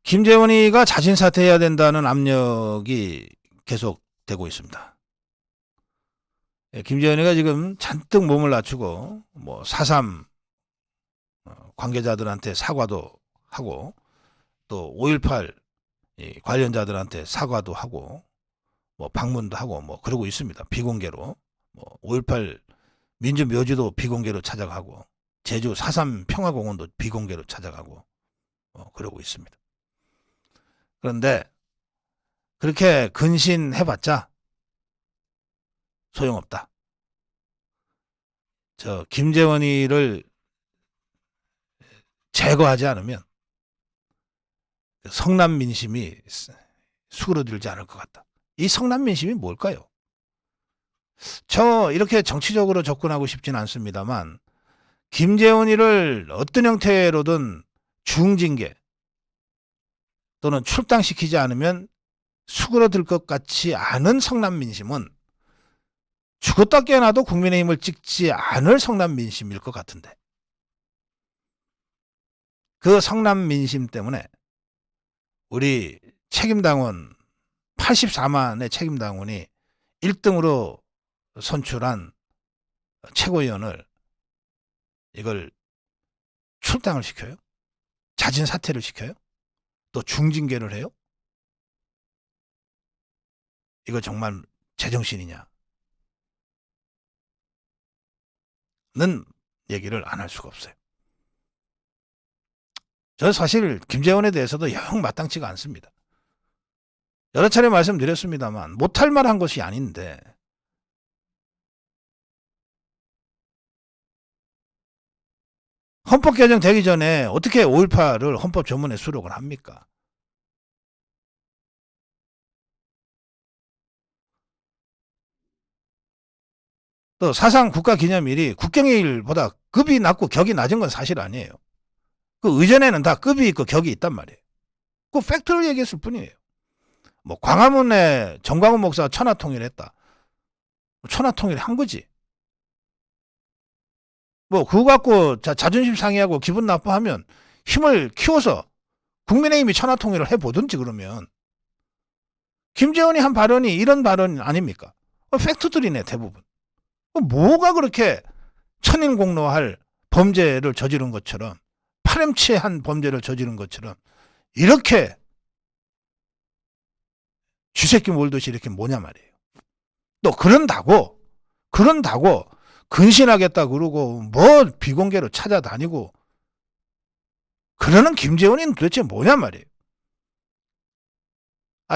김재원이가 자진 사퇴해야 된다는 압력이 계속되고 있습니다. 김재원이가 지금 잔뜩 몸을 낮추고 뭐 4.3 관계자들한테 사과도 하고 또 5.18 관련자들한테 사과도 하고 뭐 방문도 하고 뭐 그러고 있습니다. 비공개로 뭐 5.18 민주묘지도 비공개로 찾아가고 제주 4.3 평화공원도 비공개로 찾아가고 그러고 있습니다. 그런데 그렇게 근신해봤자 소용없다. 저 김재원이를 제거하지 않으면 성남 민심이 수그러들지 않을 것 같다. 이 성남 민심이 뭘까요? 저 이렇게 정치적으로 접근하고 싶지는 않습니다만 김재원이를 어떤 형태로든 중징계 또는 출당시키지 않으면 수그러들 것 같지 않은 성남 민심은 죽었다 깨어나도 국민의힘을 찍지 않을 성남 민심일 것 같은데, 그 성남 민심 때문에 우리 책임당원 84만의 책임당원이 1등으로 선출한 최고위원을 이걸 출당을 시켜요? 자진 사퇴를 시켜요? 또 중징계를 해요? 이거 정말 제정신이냐? 는 얘기를 안 할 수가 없어요. 저는 사실 김재원에 대해서도 영 마땅치가 않습니다. 여러 차례 말씀드렸습니다만 못할 말 한 것이 아닌데 헌법 개정 되기 전에 어떻게 5.18을 헌법 조문에 수록을 합니까? 또 사상 국가기념일이 국경일보다 급이 낮고 격이 낮은 건 사실 아니에요. 그 의전에는 다 급이 있고 격이 있단 말이에요. 그 팩트를 얘기했을 뿐이에요. 뭐 광화문에 정광훈 목사가 천하통일했다. 천하통일 한 거지. 뭐 그거 갖고 자존심 상해하고 기분 나빠하면 힘을 키워서 국민의힘이 천하통일을 해보든지. 그러면 김재원이 한 발언이 이런 발언 아닙니까? 팩트들이네 대부분. 뭐가 그렇게 천인공노할 범죄를 저지른 것처럼, 파렴치한 범죄를 저지른 것처럼 이렇게 쥐새끼 몰듯이 이렇게 뭐냐 말이에요. 또 그런다고 근신하겠다 그러고 뭐 비공개로 찾아다니고 그러는 김재원이는 도대체 뭐냐 말이에요.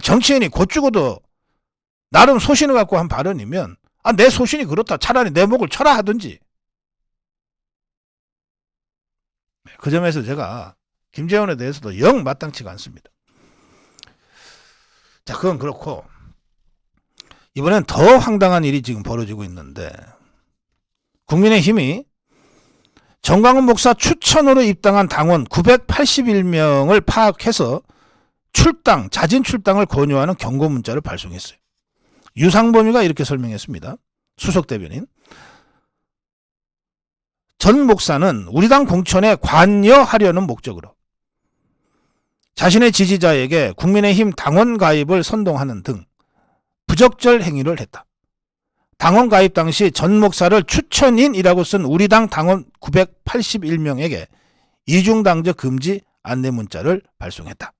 정치인이 곧 죽어도 나름 소신을 갖고 한 발언이면 내 소신이 그렇다, 차라리 내 목을 쳐라 하든지. 그 점에서 제가 김재원에 대해서도 영 마땅치가 않습니다. 자, 그건 그렇고 이번엔 더 황당한 일이 지금 벌어지고 있는데, 국민의힘이 정광훈 목사 추천으로 입당한 당원 981명을 파악해서 자진 출당을 권유하는 경고 문자를 발송했어요. 유상범이가 이렇게 설명했습니다. 수석 대변인. 전 목사는 우리 당 공천에 관여하려는 목적으로 자신의 지지자에게 국민의힘 당원 가입을 선동하는 등 부적절 행위를 했다. 당원 가입 당시 전 목사를 추천인이라고 쓴 우리 당 당원 981명에게 이중당적 금지 안내 문자를 발송했다.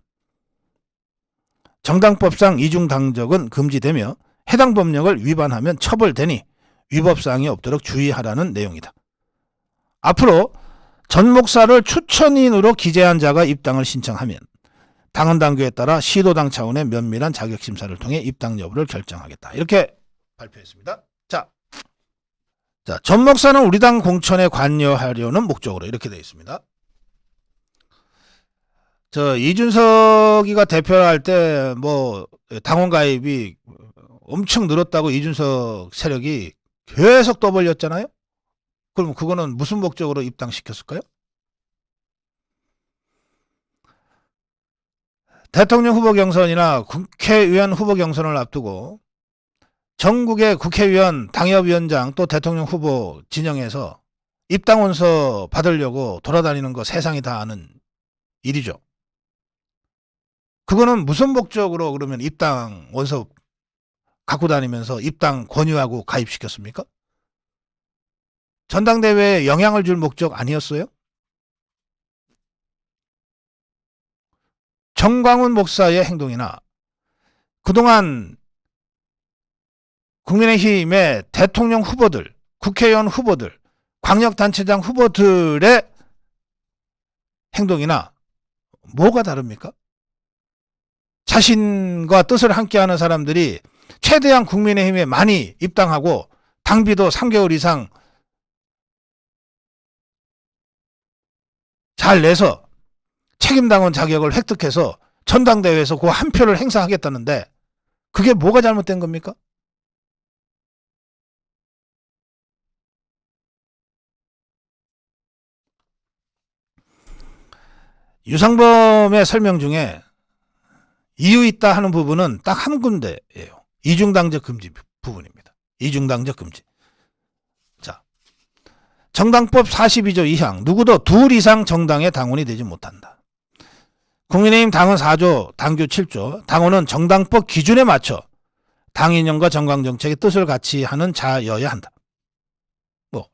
정당법상 이중당적은 금지되며 해당 법령을 위반하면 처벌되니 위법사항이 없도록 주의하라는 내용이다. 앞으로 전 목사를 추천인으로 기재한 자가 입당을 신청하면 당헌 당규에 따라 시도당 차원의 면밀한 자격심사를 통해 입당 여부를 결정하겠다. 이렇게 발표했습니다. 자, 전 목사는 우리 당 공천에 관여하려는 목적으로 이렇게 되어 있습니다. 이준석이가 대표할 때 뭐 당원 가입이 엄청 늘었다고 이준석 세력이 계속 떠벌렸잖아요. 그럼 그거는 무슨 목적으로 입당시켰을까요? 대통령 후보 경선이나 국회의원 후보 경선을 앞두고 전국의 국회의원, 당협위원장 또 대통령 후보 진영에서 입당원서 받으려고 돌아다니는 거 세상이 다 아는 일이죠. 그거는 무슨 목적으로 그러면 입당 원서 갖고 다니면서 입당 권유하고 가입시켰습니까? 전당대회에 영향을 줄 목적 아니었어요? 정광훈 목사의 행동이나 그동안 국민의힘의 대통령 후보들, 국회의원 후보들, 광역단체장 후보들의 행동이나 뭐가 다릅니까? 자신과 뜻을 함께하는 사람들이 최대한 국민의힘에 많이 입당하고 당비도 3개월 이상 잘 내서 책임당원 자격을 획득해서 전당대회에서 그 한 표를 행사하겠다는데 그게 뭐가 잘못된 겁니까? 유상범의 설명 중에 이유 있다 하는 부분은 딱 한 군데예요. 이중당적 금지 부분입니다. 이중당적 금지. 자, 정당법 42조 2항 누구도 둘 이상 정당의 당원이 되지 못한다. 국민의힘 당헌 4조 당규 7조 당원은 정당법 기준에 맞춰 당 이념과 정강정책의 뜻을 같이 하는 자여야 한다.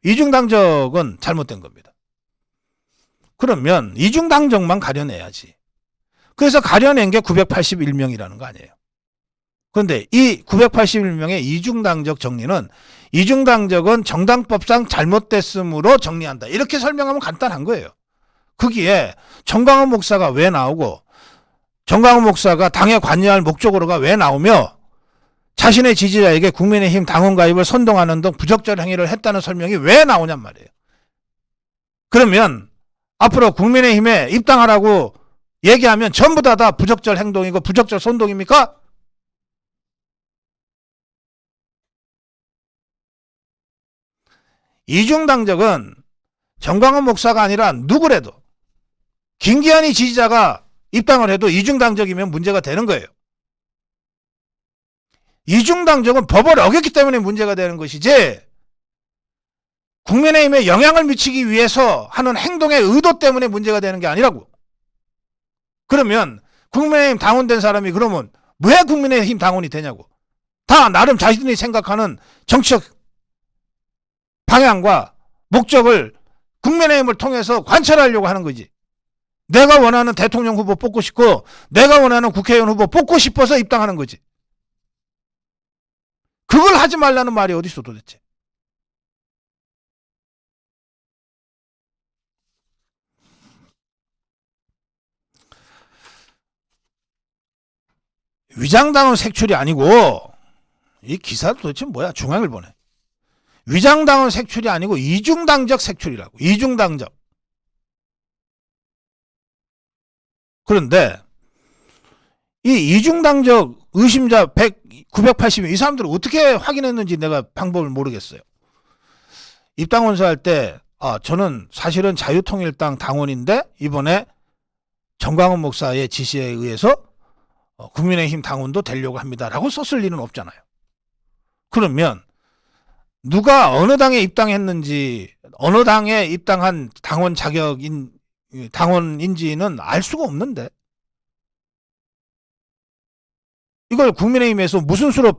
이중당적은 잘못된 겁니다. 그러면 이중당적만 가려내야지. 그래서 가려낸 게 981명이라는 거 아니에요. 그런데 이 981명의 이중당적 정리는 이중당적은 정당법상 잘못됐으므로 정리한다. 이렇게 설명하면 간단한 거예요. 거기에 정광훈 목사가 왜 나오고 정광훈 목사가 당에 관여할 목적으로가 왜 나오며 자신의 지지자에게 국민의힘 당원 가입을 선동하는 등 부적절 행위를 했다는 설명이 왜 나오냔 말이에요. 그러면 앞으로 국민의힘에 입당하라고 얘기하면 전부 다 부적절 행동이고 부적절 선동입니까? 이중당적은 정광훈 목사가 아니라 누구래도 김기현이 지지자가 입당을 해도 이중당적이면 문제가 되는 거예요. 이중당적은 법을 어겼기 때문에 문제가 되는 것이지 국민의힘에 영향을 미치기 위해서 하는 행동의 의도 때문에 문제가 되는 게 아니라고. 그러면 국민의힘 당원된 사람이 그러면 왜 국민의힘 당원이 되냐고. 다 나름 자신이 생각하는 정치적 방향과 목적을 국민의힘을 통해서 관철하려고 하는 거지. 내가 원하는 대통령 후보 뽑고 싶고 내가 원하는 국회의원 후보 뽑고 싶어서 입당하는 거지. 그걸 하지 말라는 말이 어디 있어 도대체. 위장당원 색출이 아니고 이 기사도 도대체 뭐야. 중앙일보네. 위장당원 색출이 아니고 이중당적 색출이라고. 이중당적. 그런데 이 이중당적 의심자 980명 이 사람들을 어떻게 확인했는지 내가 방법을 모르겠어요. 입당원서 할 때 저는 사실은 자유통일당 당원인데 이번에 정광훈 목사의 지시에 의해서 국민의힘 당원도 되려고 합니다라고 썼을 일은 없잖아요. 그러면 누가 어느 당에 입당했는지 어느 당에 입당한 당원 자격인 당원인지는 알 수가 없는데 이걸 국민의힘에서 무슨 수로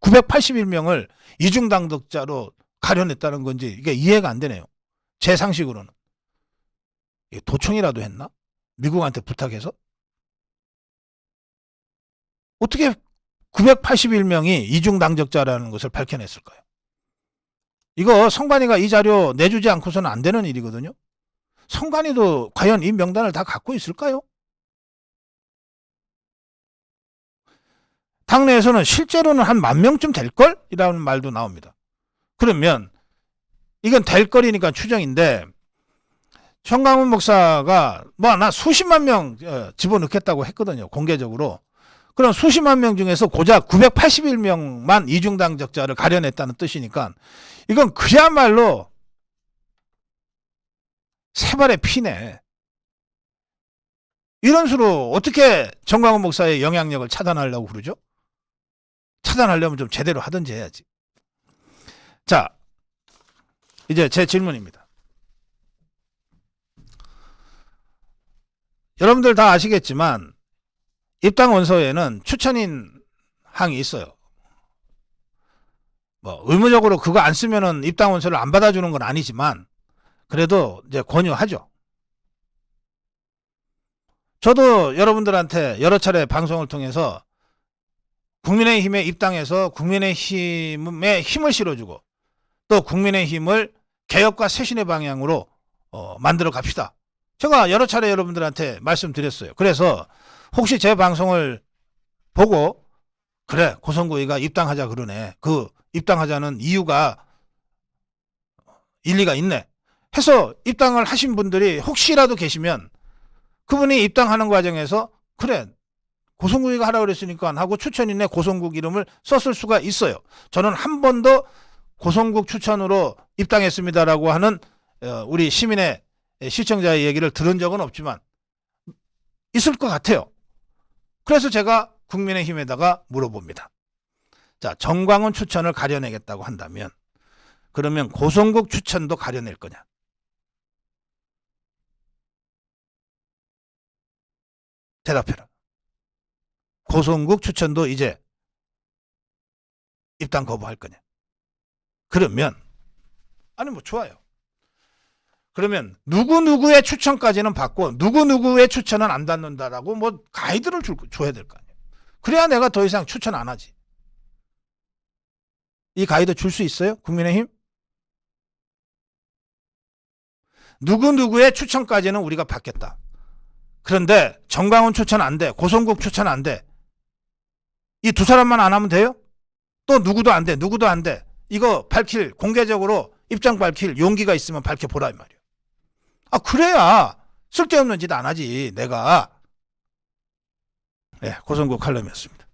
981명을 이중당적자로 가려냈다는 건지 이게 이해가 안 되네요. 제 상식으로는. 도청이라도 했나? 미국한테 부탁해서? 어떻게 981명이 이중당적자라는 것을 밝혀냈을까요? 이거 선관위가 이 자료 내주지 않고서는 안 되는 일이거든요. 선관위도 과연 이 명단을 다 갖고 있을까요? 당내에서는 실제로는 한 10,000명쯤 될걸? 이라는 말도 나옵니다. 그러면 이건 될 거리니까 추정인데 정광훈 목사가 나 수십만 명 집어넣겠다고 했거든요. 공개적으로. 그럼 수십만 명 중에서 고작 981명만 이중당적자를 가려냈다는 뜻이니까 이건 그야말로 새발의 피네. 이런 식으로 어떻게 정광훈 목사의 영향력을 차단하려고 그러죠? 차단하려면 좀 제대로 하든지 해야지. 자, 이제 제 질문입니다. 여러분들 다 아시겠지만 입당 원서에는 추천인 항이 있어요. 뭐 의무적으로 그거 안 쓰면은 입당 원서를 안 받아주는 건 아니지만 그래도 이제 권유하죠. 저도 여러분들한테 여러 차례 방송을 통해서 국민의힘에 입당해서 국민의힘에 힘을 실어주고 또 국민의힘을 개혁과 쇄신의 방향으로 만들어 갑시다. 제가 여러 차례 여러분들한테 말씀드렸어요. 그래서 혹시 제 방송을 보고 그래 고성구이가 입당하자 그러네. 그 입당하자는 이유가 일리가 있네 해서 입당을 하신 분들이 혹시라도 계시면 그분이 입당하는 과정에서 그래 고성국이가 하라고 그랬으니까 하고 추천인의 고성국 이름을 썼을 수가 있어요. 저는 한 번도 고성국 추천으로 입당했습니다라고 하는 우리 시민의 시청자의 얘기를 들은 적은 없지만 있을 것 같아요. 그래서 제가 국민의힘에다가 물어봅니다. 자, 정광훈 추천을 가려내겠다고 한다면 그러면 고성국 추천도 가려낼 거냐? 대답해라. 고성국 추천도 이제 입당 거부할 거냐? 그러면 아니 뭐 좋아요. 그러면 누구누구의 추천까지는 받고 누구누구의 추천은 안 받는다라고 뭐 가이드를 줘야 될 거 아니에요. 그래야 내가 더 이상 추천 안 하지. 이 가이드 줄 수 있어요? 국민의힘? 누구누구의 추천까지는 우리가 받겠다. 그런데 정광훈 추천 안 돼. 고성국 추천 안 돼. 이 두 사람만 안 하면 돼요? 또 누구도 안 돼. 누구도 안 돼. 이거 밝힐 공개적으로 입장 밝힐 용기가 있으면 밝혀보라 이 말이에요. 아 그래야 쓸데없는 짓 안 하지 내가. 네, 고성국 칼럼이었습니다.